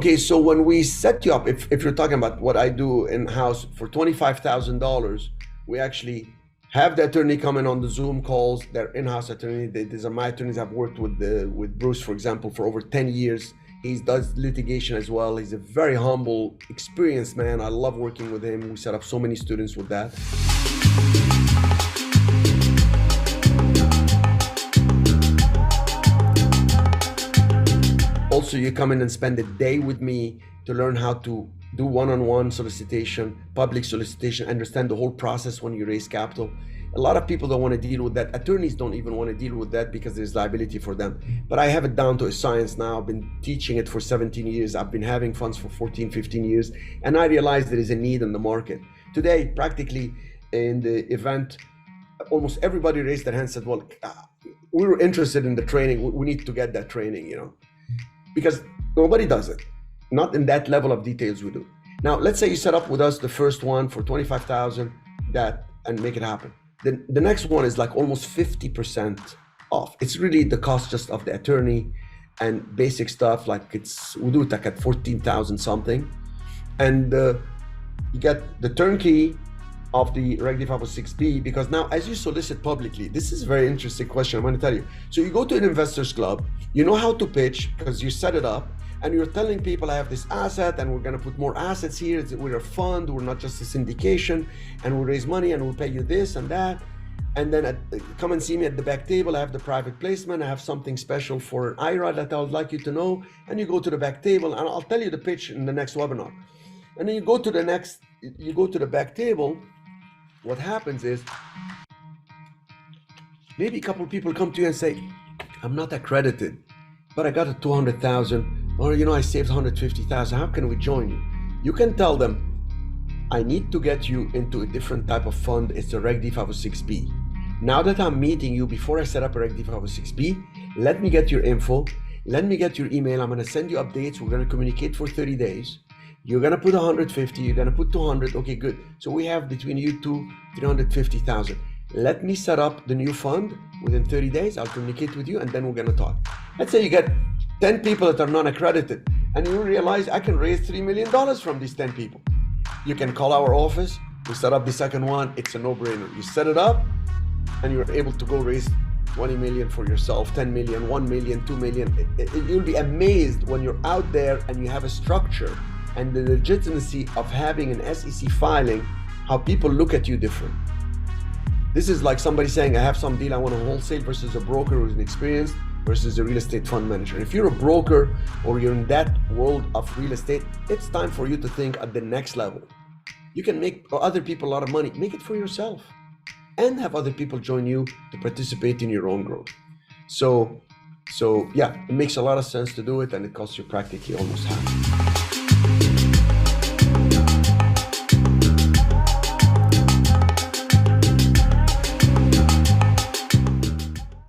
Okay, so when we set you up, if you're talking about what I do in-house for $25,000, we actually have the attorney come in on the Zoom calls, their in-house attorney. These are my attorneys. I've worked with Bruce, for example, for over 10 years. He does litigation as well. He's a very humble, experienced man. I love working with him. We set up so many students with that. Also, you come in and spend a day with me to learn how to do one-on-one solicitation, public solicitation, understand the whole process when you raise capital. A lot of people don't want to deal with that. Attorneys don't even want to deal with that because there's liability for them. But I have it down to a science now. I've been teaching it for 17 years. I've been having funds for 14, 15 years. And I realized there is a need in the market. Today, practically in the event, almost everybody raised their hand and said, well, we were interested in the training. We need to get that training, you know, because nobody does it. Not in that level of details we do. Now, let's say you set up with us the first one for 25,000 and make it happen. Then the next one is like almost 50% off. It's really the cost just of the attorney and basic stuff. Like we do it like at 14,000 something. And you get the turnkey of the Reg D 506B, because now as you solicit publicly, this is a very interesting question, I'm going to tell you. So you go to an investors club, you know how to pitch because you set it up, and you're telling people I have this asset and we're going to put more assets here. We're a fund, we're not just a syndication, and we'll raise money and we'll pay you this and that. And then come and see me at the back table. I have the private placement. I have something special for an IRA that I would like you to know. And you go to the back table and I'll tell you the pitch in the next webinar. And then you go to the back table. What happens is maybe a couple of people come to you and say, I'm not accredited, but I got a 200,000. Or, you know, I saved 150,000. How can we join you? You can tell them, I need to get you into a different type of fund. It's a Reg D 506B. Now that I'm meeting you, before I set up a Reg D 506B, let me get your info. Let me get your email. I'm going to send you updates. We're going to communicate for 30 days. You're going to put 150. You're going to put 200. Okay, good. So we have between you two, 350,000. Let me set up the new fund within 30 days. I'll communicate with you and then we're going to talk. Let's say you get 10 people that are non-accredited and you realize I can raise $3 million from these 10 people. You can call our office. We set up the second one. It's a no-brainer. You set it up and you're able to go raise 20 million for yourself, 10 million, 1 million, 2 million. You'll be amazed when you're out there and you have a structure and the legitimacy of having an SEC filing, how people look at you different. This is like somebody saying, I have some deal I want to wholesale versus a broker who's inexperienced versus a real estate fund manager. If you're a broker or you're in that world of real estate, it's time for you to think at the next level. You can make other people a lot of money. Make it for yourself and have other people join you to participate in your own growth. So yeah, it makes a lot of sense to do it and it costs you practically almost half.